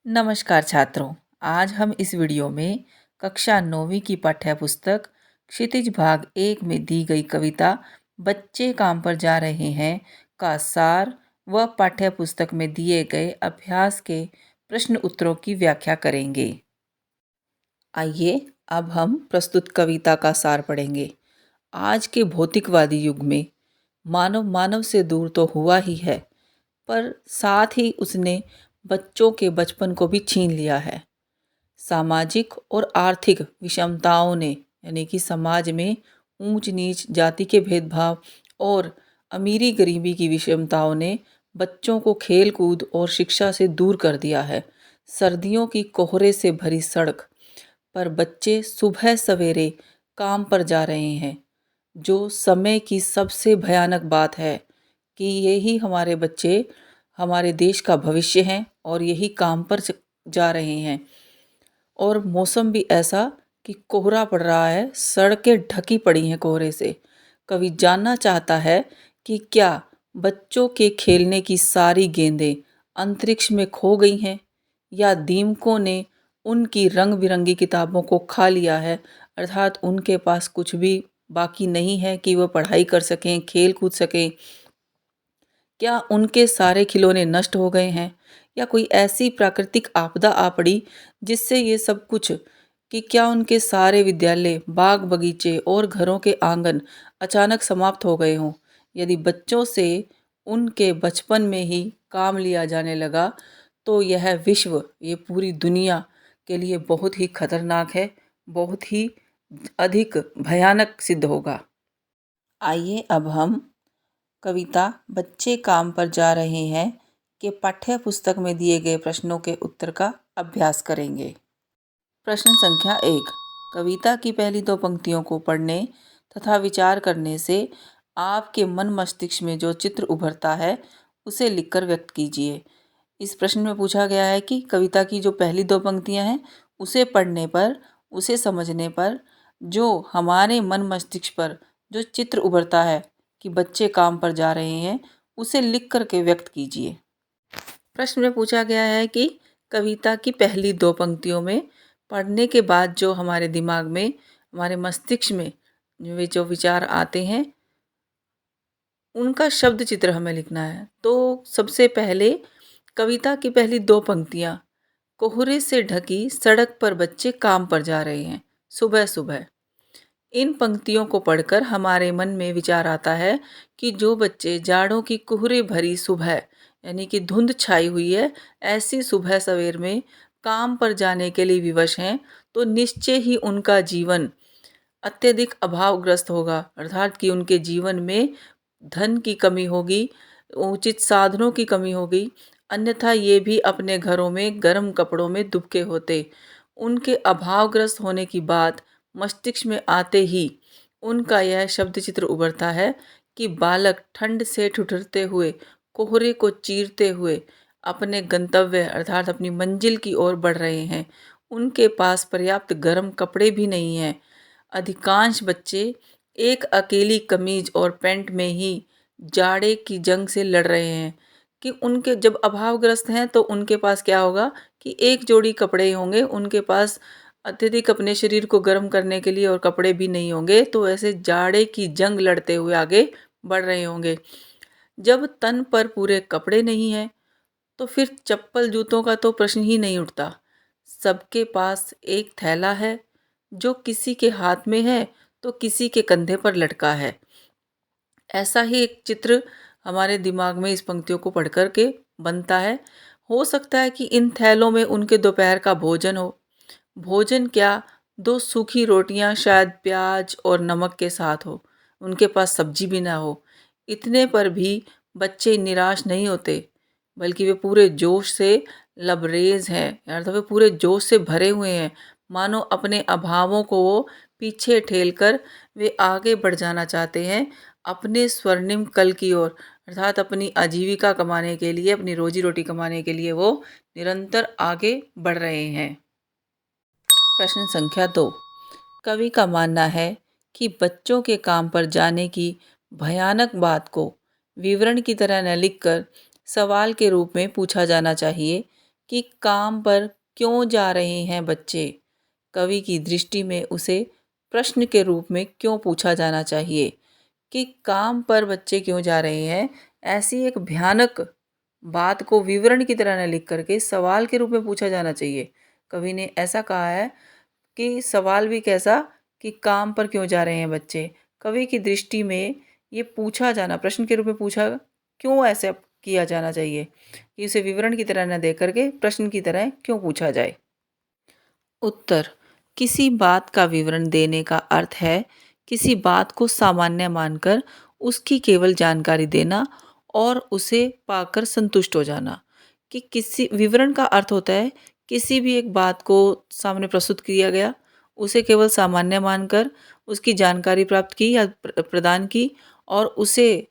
नमस्कार छात्रों। आज हम इस वीडियो में कक्षा 9वीं की पाठ्य पुस्तक क्षितिज भाग 1 में दी गई कविता बच्चे काम पर जा रहे हैं का सार व पाठ्य पुस्तक में दिए गए अभ्यास के प्रश्न उत्तरों की व्याख्या करेंगे। आइए अब हम प्रस्तुत कविता का सार पढ़ेंगे। आज के भौतिकवादी युग में मानव मानव से दूर तो हुआ ही है, पर साथ ही उसने बच्चों के बचपन को भी छीन लिया है। सामाजिक और आर्थिक विषमताओं ने यानी कि समाज में ऊंच नीच, जाति के भेदभाव और अमीरी गरीबी की विषमताओं ने बच्चों को खेल कूद और शिक्षा से दूर कर दिया है। सर्दियों की कोहरे से भरी सड़क पर बच्चे सुबह सवेरे काम पर जा रहे हैं। जो समय की सबसे भयानक बात है कि यही हमारे बच्चे हमारे देश का भविष्य हैं और यही काम पर जा रहे हैं। और मौसम भी ऐसा कि कोहरा पड़ रहा है, सड़कें ढकी पड़ी हैं कोहरे से। कवि जानना चाहता है कि क्या बच्चों के खेलने की सारी गेंदें अंतरिक्ष में खो गई हैं या दीमकों ने उनकी रंग बिरंगी किताबों को खा लिया है, अर्थात उनके पास कुछ भी बाकी नहीं है कि वह पढ़ाई कर सकें, खेल कूद सकें। क्या उनके सारे खिलौने नष्ट हो गए हैं या कोई ऐसी प्राकृतिक आपदा आ पड़ी जिससे ये सब कुछ, कि क्या उनके सारे विद्यालय, बाग बगीचे और घरों के आंगन अचानक समाप्त हो गए हों। यदि बच्चों से उनके बचपन में ही काम लिया जाने लगा तो यह विश्व, ये पूरी दुनिया के लिए बहुत ही खतरनाक है, बहुत ही अधिक भयानक सिद्ध होगा। आइए अब हम कविता बच्चे काम पर जा रहे हैं के पाठ्य पुस्तक में दिए गए प्रश्नों के उत्तर का अभ्यास करेंगे। प्रश्न संख्या 1। कविता की पहली दो पंक्तियों को पढ़ने तथा विचार करने से आपके मन मस्तिष्क में जो चित्र उभरता है उसे लिखकर व्यक्त कीजिए। इस प्रश्न में पूछा गया है कि कविता की जो पहली दो पंक्तियां हैं उसे पढ़ने पर, उसे समझने पर जो हमारे मन मस्तिष्क पर जो चित्र उभरता है कि बच्चे काम पर जा रहे हैं, उसे लिख करके व्यक्त कीजिए। प्रश्न में पूछा गया है कि कविता की पहली दो पंक्तियों में पढ़ने के बाद जो हमारे दिमाग में, हमारे मस्तिष्क में वे जो विचार आते हैं उनका शब्द चित्र हमें लिखना है। तो सबसे पहले कविता की पहली दो पंक्तियाँ, कोहरे से ढकी सड़क पर बच्चे काम पर जा रहे हैं सुबह सुबह। इन पंक्तियों को पढ़कर हमारे मन में विचार आता है कि जो बच्चे जाड़ों की कुहरे भरी सुबह यानी कि धुंध छाई हुई है, ऐसी सुबह सवेर में काम पर जाने के लिए विवश हैं, तो निश्चय ही उनका जीवन अत्यधिक अभावग्रस्त होगा, अर्थात कि उनके जीवन में धन की कमी होगी, उचित साधनों की कमी होगी, अन्यथा ये भी अपने घरों में गर्म कपड़ों में दुबके होते। उनके अभावग्रस्त होने की बात मस्तिष्क में आते ही उनका यह शब्द चित्र उभरता है कि बालक ठंड से ठिठुरते हुए, कोहरे को चीरते हुए अपने गंतव्य अर्थात अपनी मंजिल की ओर बढ़ रहे हैं। उनके पास पर्याप्त गर्म कपड़े भी नहीं हैं। अधिकांश बच्चे एक अकेली कमीज और पैंट में ही जाड़े की जंग से लड़ रहे हैं। कि उनके जब अभावग्रस्त हैं तो उनके पास क्या होगा कि एक जोड़ी कपड़े होंगे, उनके पास अत्यधिक अपने शरीर को गर्म करने के लिए और कपड़े भी नहीं होंगे, तो ऐसे जाड़े की जंग लड़ते हुए आगे बढ़ रहे होंगे। जब तन पर पूरे कपड़े नहीं हैं तो फिर चप्पल जूतों का तो प्रश्न ही नहीं उठता। सबके पास एक थैला है जो किसी के हाथ में है तो किसी के कंधे पर लटका है। ऐसा ही एक चित्र हमारे दिमाग में इस पंक्तियों को पढ़ कर के बनता है। हो सकता है कि इन थैलों में उनके दोपहर का भोजन हो। भोजन क्या, दो सूखी रोटियां शायद प्याज और नमक के साथ हो, उनके पास सब्जी भी ना हो। इतने पर भी बच्चे निराश नहीं होते, बल्कि वे पूरे जोश से लबरेज हैं, अर्थात वे पूरे जोश से भरे हुए हैं। मानो अपने अभावों को वो पीछे ठेल कर वे आगे बढ़ जाना चाहते हैं अपने स्वर्णिम कल की ओर, अर्थात अपनी आजीविका कमाने के लिए, अपनी रोजी रोटी कमाने के लिए वो निरंतर आगे बढ़ रहे हैं। प्रश्न संख्या 2। कवि का मानना है कि बच्चों के काम पर जाने की भयानक बात को विवरण की तरह न लिखकर सवाल के रूप में पूछा जाना चाहिए कि काम पर क्यों जा रहे हैं बच्चे। कवि की दृष्टि में उसे प्रश्न के रूप में क्यों पूछा जाना चाहिए कि काम पर बच्चे क्यों जा रहे हैं। ऐसी एक भयानक बात को विवरण की तरह न लिख करके सवाल के रूप में पूछा जाना चाहिए। कवि ने ऐसा कहा है कि सवाल भी कैसा, कि काम पर क्यों जा रहे हैं बच्चे। कवि की दृष्टि में ये पूछा जाना, प्रश्न के रूप में पूछा क्यों ऐसा किया जाना चाहिए कि उसे विवरण की तरह न दे करके प्रश्न की तरह क्यों पूछा जाए। उत्तर: किसी बात का विवरण देने का अर्थ है किसी बात को सामान्य मानकर उसकी केवल जानकारी देना और उसे पाकर संतुष्ट हो जाना। कि किसी विवरण का अर्थ होता है किसी भी एक बात को सामने प्रस्तुत किया गया, उसे केवल सामान्य मानकर उसकी जानकारी प्राप्त की या प्रदान की और उसे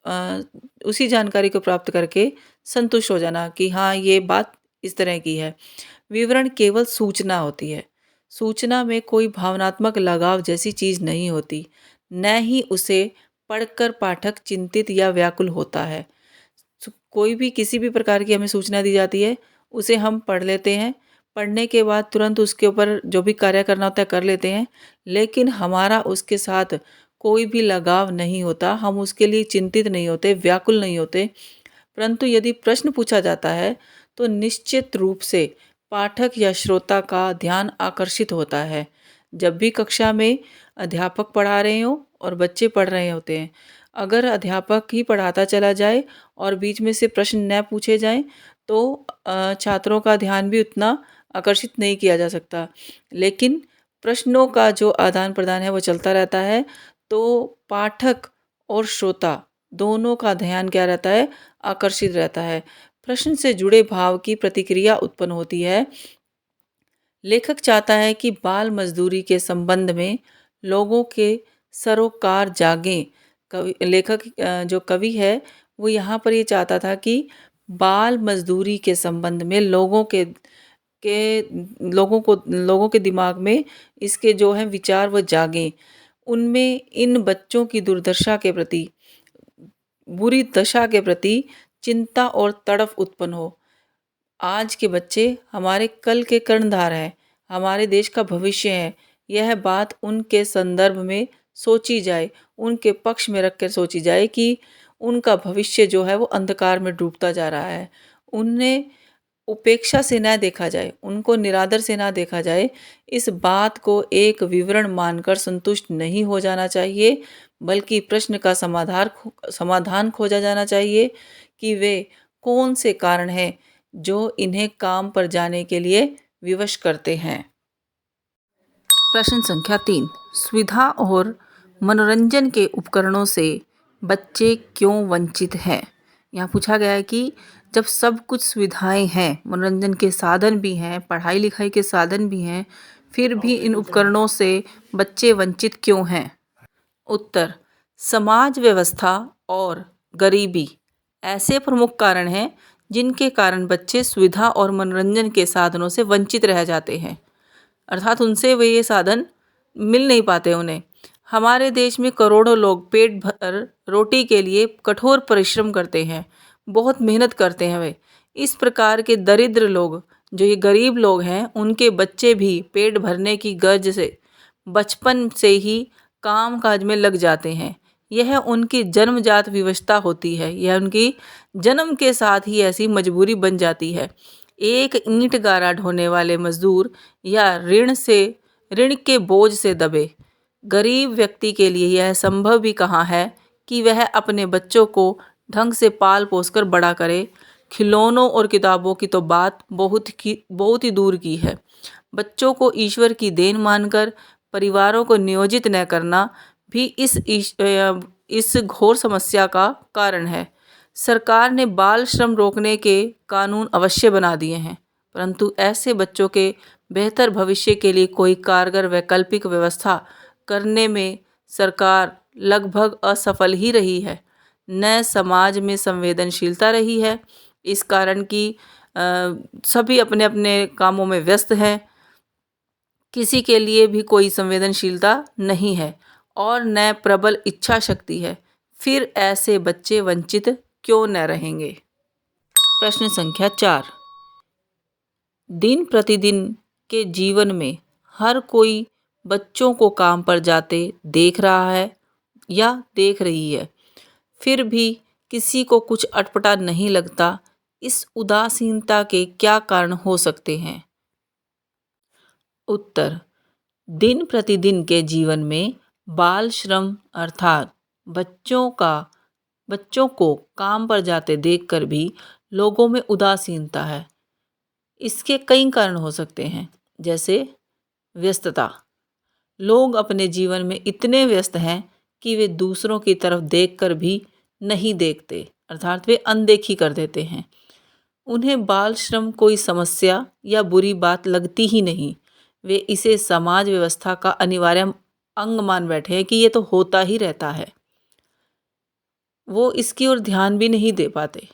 अ, उसी जानकारी को प्राप्त करके संतुष्ट हो जाना कि हाँ, ये बात इस तरह की है। विवरण केवल सूचना होती है। सूचना में कोई भावनात्मक लगाव जैसी चीज़ नहीं होती, न ही उसे पढ़कर पाठक चिंतित या व्याकुल होता है। कोई भी किसी भी प्रकार की हमें सूचना दी जाती है, उसे हम पढ़ लेते हैं। पढ़ने के बाद तुरंत उसके ऊपर जो भी कार्य करना होता है कर लेते हैं, लेकिन हमारा उसके साथ कोई भी लगाव नहीं होता, हम उसके लिए चिंतित नहीं होते, व्याकुल नहीं होते। परंतु यदि प्रश्न पूछा जाता है तो निश्चित रूप से पाठक या श्रोता का ध्यान आकर्षित होता है। जब भी कक्षा में अध्यापक पढ़ा रहे हों और बच्चे पढ़ रहे होते हैं, अगर अध्यापक ही पढ़ाता चला जाए और बीच में से प्रश्न न पूछे जाएं तो छात्रों का ध्यान भी उतना आकर्षित नहीं किया जा सकता। लेकिन प्रश्नों का जो आदान प्रदान है वो चलता रहता है, तो पाठक और श्रोता दोनों का ध्यान क्या रहता है, आकर्षित रहता है। प्रश्न से जुड़े भाव की प्रतिक्रिया उत्पन्न होती है। लेखक चाहता है कि बाल मजदूरी के संबंध में लोगों के सरोकार जागें। जो कवि है वो यहाँ पर ये चाहता था कि बाल मजदूरी के संबंध में लोगों के दिमाग में इसके जो है विचार वो जागें। उनमें इन बच्चों की दुर्दशा के प्रति, बुरी दशा के प्रति चिंता और तड़फ उत्पन्न हो। आज के बच्चे हमारे कल के कर्णधार हैं, हमारे देश का भविष्य है। यह बात उनके संदर्भ में सोची जाए, उनके पक्ष में रख कर सोची जाए कि उनका भविष्य जो है वो अंधकार में डूबता जा रहा है। उन्हें उपेक्षा से ना देखा जाए, उनको निरादर से ना देखा जाए। इस बात को एक विवरण मानकर संतुष्ट नहीं हो जाना चाहिए, बल्कि प्रश्न का समाधान खोजा जाना चाहिए कि वे कौन से कारण हैं जो इन्हें काम पर जाने के लिए विवश करते हैं। प्रश्न संख्या 3, सुविधा और मनोरंजन के उपकरणों से बच्चे क्यों वंचित हैं। यहाँ पूछा गया है कि जब सब कुछ सुविधाएं हैं, मनोरंजन के साधन भी हैं, पढ़ाई लिखाई के साधन भी हैं, फिर भी इन उपकरणों से बच्चे वंचित क्यों हैं। उत्तर: समाज व्यवस्था और गरीबी ऐसे प्रमुख कारण हैं जिनके कारण बच्चे सुविधा और मनोरंजन के साधनों से वंचित रह जाते हैं, अर्थात उनसे वे ये साधन मिल नहीं पाते उन्हें। हमारे देश में करोड़ों लोग पेट भर रोटी के लिए कठोर परिश्रम करते हैं, बहुत मेहनत करते हैं वे। इस प्रकार के दरिद्र लोग, जो ये गरीब लोग हैं, उनके बच्चे भी पेट भरने की गर्ज से बचपन से ही काम काज में लग जाते हैं। यह उनकी जन्मजात विवशता होती है, यह उनकी जन्म के साथ ही ऐसी मजबूरी बन जाती है। एक ईंट गारा ढोने वाले मजदूर या ऋण के बोझ से दबे गरीब व्यक्ति के लिए यह संभव भी कहाँ है कि वह अपने बच्चों को ढंग से पाल पोस कर बड़ा करे। खिलौनों और किताबों की तो बात बहुत ही दूर की है। बच्चों को ईश्वर की देन मानकर परिवारों को नियोजित न करना भी इस घोर समस्या का कारण है। सरकार ने बाल श्रम रोकने के कानून अवश्य बना दिए हैं, परंतु ऐसे बच्चों के बेहतर भविष्य के लिए कोई कारगर वैकल्पिक व्यवस्था करने में सरकार लगभग असफल ही रही है। न समाज में संवेदनशीलता रही है, इस कारण कि सभी अपने अपने कामों में व्यस्त हैं, किसी के लिए भी कोई संवेदनशीलता नहीं है और न प्रबल इच्छा शक्ति है। फिर ऐसे बच्चे वंचित क्यों न रहेंगे। प्रश्न संख्या 4, दिन प्रतिदिन के जीवन में हर कोई बच्चों को काम पर जाते देख रहा है या देख रही है, फिर भी किसी को कुछ अटपटा नहीं लगता। इस उदासीनता के क्या कारण हो सकते हैं? उत्तर: दिन प्रतिदिन के जीवन में बाल श्रम अर्थात बच्चों को काम पर जाते देखकर भी लोगों में उदासीनता है। इसके कई कारण हो सकते हैं, जैसे व्यस्तता। लोग अपने जीवन में इतने व्यस्त हैं कि वे दूसरों की तरफ देखकर भी नहीं देखते, अर्थात वे अनदेखी कर देते हैं। उन्हें बाल श्रम कोई समस्या या बुरी बात लगती ही नहीं। वे इसे समाज व्यवस्था का अनिवार्य अंग मान बैठे हैं कि ये तो होता ही रहता है। वो इसकी ओर ध्यान भी नहीं दे पाते।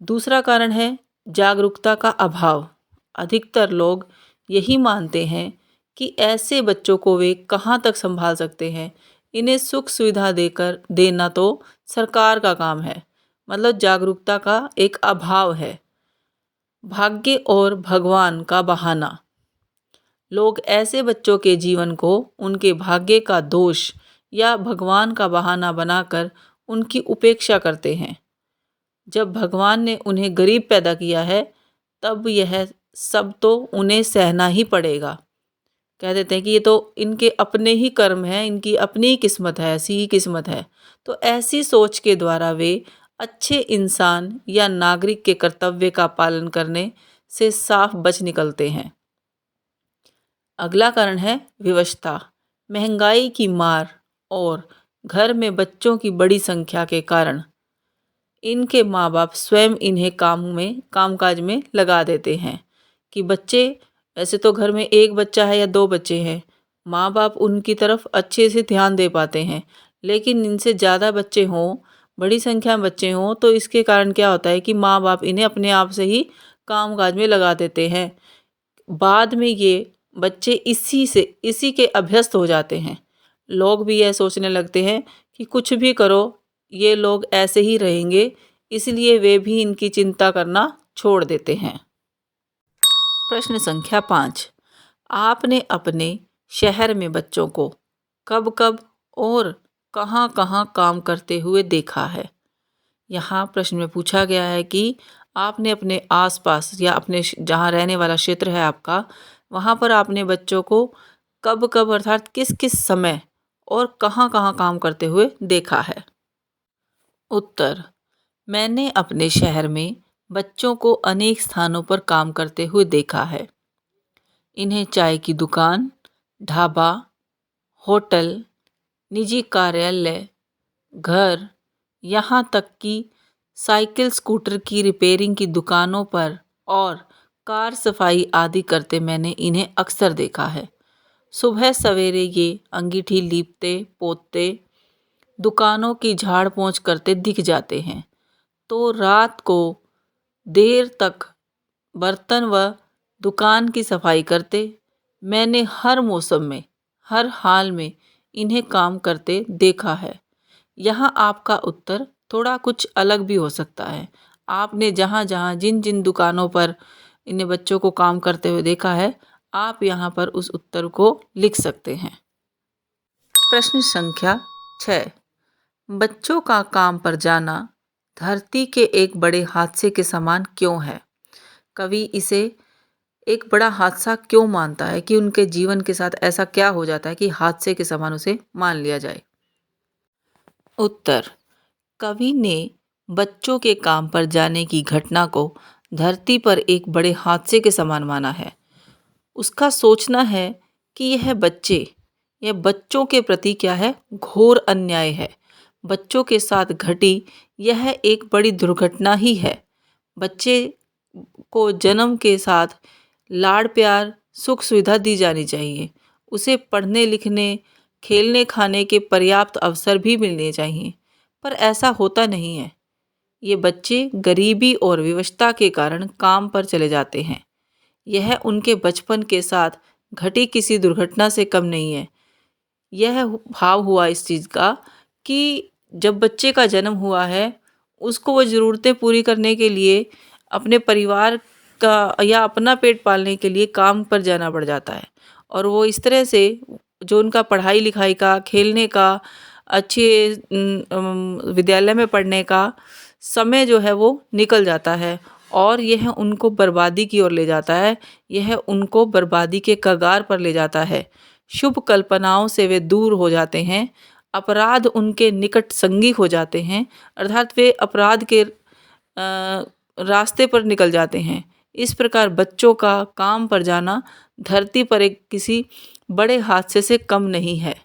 दूसरा कारण है जागरूकता का अभाव। अधिकतर लोग यही मानते हैं कि ऐसे बच्चों को वे कहाँ तक संभाल सकते हैं, इन्हें सुख सुविधा देकर देना तो सरकार का काम है। मतलब जागरूकता का एक अभाव है। भाग्य और भगवान का बहाना। लोग ऐसे बच्चों के जीवन को उनके भाग्य का दोष या भगवान का बहाना बनाकर उनकी उपेक्षा करते हैं। जब भगवान ने उन्हें गरीब पैदा किया है तब यह सब तो उन्हें सहना ही पड़ेगा। कह देते हैं कि ये तो इनके अपने ही कर्म हैं, इनकी अपनी ही किस्मत है, ऐसी ही किस्मत है। तो ऐसी सोच के द्वारा वे अच्छे इंसान या नागरिक के कर्तव्य का पालन करने से साफ बच निकलते हैं। अगला कारण है विवशता। महंगाई की मार और घर में बच्चों की बड़ी संख्या के कारण इनके माँ बाप स्वयं इन्हें कामकाज में लगा देते हैं कि बच्चे, वैसे तो घर में एक बच्चा है या दो बच्चे हैं, माँ बाप उनकी तरफ अच्छे से ध्यान दे पाते हैं, लेकिन इनसे ज़्यादा बच्चे हों, बड़ी संख्या में बच्चे हों, तो इसके कारण क्या होता है कि माँ बाप इन्हें अपने आप से ही कामकाज में लगा देते हैं। बाद में ये बच्चे इसी के अभ्यस्त हो जाते हैं। लोग भी यह सोचने लगते हैं कि कुछ भी करो, ये लोग ऐसे ही रहेंगे, इसलिए वे भी इनकी चिंता करना छोड़ देते हैं। प्रश्न संख्या 5। आपने अपने शहर में बच्चों को कब कब और कहाँ कहाँ काम करते हुए देखा है? यहाँ प्रश्न में पूछा गया है कि आपने अपने आसपास या अपने जहाँ रहने वाला क्षेत्र है आपका, वहाँ पर आपने बच्चों को कब कब अर्थात किस किस समय और कहाँ कहाँ काम करते हुए देखा है? उत्तर: मैंने अपने शहर में बच्चों को अनेक स्थानों पर काम करते हुए देखा है। इन्हें चाय की दुकान, ढाबा, होटल, निजी कार्यालय, घर, यहाँ तक कि साइकिल स्कूटर की रिपेयरिंग की दुकानों पर और कार सफाई आदि करते मैंने इन्हें अक्सर देखा है। सुबह सवेरे ये अंगीठी लीपते पोतते दुकानों की झाड़ पोंछ करते दिख जाते हैं, तो रात को देर तक बर्तन व दुकान की सफाई करते। मैंने हर मौसम में, हर हाल में इन्हें काम करते देखा है। यहाँ आपका उत्तर थोड़ा कुछ अलग भी हो सकता है। आपने जहाँ जहाँ जिन जिन दुकानों पर इन्हें बच्चों को काम करते हुए देखा है, आप यहाँ पर उस उत्तर को लिख सकते हैं। प्रश्न संख्या 6। बच्चों का काम पर जाना धरती के एक बड़े हादसे के समान क्यों है? कवि इसे एक बड़ा हादसा क्यों मानता है कि उनके जीवन के साथ ऐसा क्या हो जाता है कि हादसे के समान उसे मान लिया जाए? उत्तर: कवि ने बच्चों के काम पर जाने की घटना को धरती पर एक बड़े हादसे के समान माना है। उसका सोचना है कि यह बच्चों के प्रति क्या है, घोर अन्याय है। बच्चों के साथ घटी यह एक बड़ी दुर्घटना ही है। बच्चे को जन्म के साथ लाड़ प्यार सुख सुविधा दी जानी चाहिए। उसे पढ़ने लिखने खेलने खाने के पर्याप्त अवसर भी मिलने चाहिए, पर ऐसा होता नहीं है। ये बच्चे गरीबी और विवशता के कारण काम पर चले जाते हैं। यह उनके बचपन के साथ घटी किसी दुर्घटना से कम नहीं है। यह भाव हुआ इस चीज़ का कि जब बच्चे का जन्म हुआ है, उसको वो ज़रूरतें पूरी करने के लिए अपने परिवार का या अपना पेट पालने के लिए काम पर जाना पड़ जाता है और वो इस तरह से जो उनका पढ़ाई लिखाई का, खेलने का, अच्छे विद्यालय में पढ़ने का समय जो है वो निकल जाता है और यह उनको बर्बादी की ओर ले जाता है। यह उनको बर्बादी के कगार पर ले जाता है। शुभ कल्पनाओं से वे दूर हो जाते हैं। अपराध उनके निकट संगी हो जाते हैं, अर्थात वे अपराध के रास्ते पर निकल जाते हैं। इस प्रकार बच्चों का काम पर जाना धरती पर एक किसी बड़े हादसे से कम नहीं है।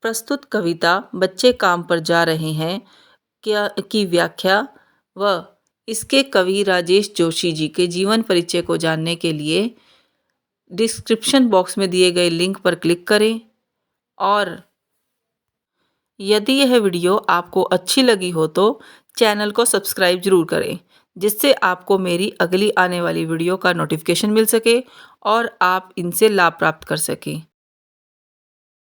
प्रस्तुत कविता बच्चे काम पर जा रहे हैं क्या की व्याख्या व इसके कवि राजेश जोशी जी के जीवन परिचय को जानने के लिए डिस्क्रिप्शन बॉक्स में दिए गए लिंक पर क्लिक करें और यदि यह वीडियो आपको अच्छी लगी हो तो चैनल को सब्सक्राइब ज़रूर करें, जिससे आपको मेरी अगली आने वाली वीडियो का नोटिफिकेशन मिल सके और आप इनसे लाभ प्राप्त कर सकें।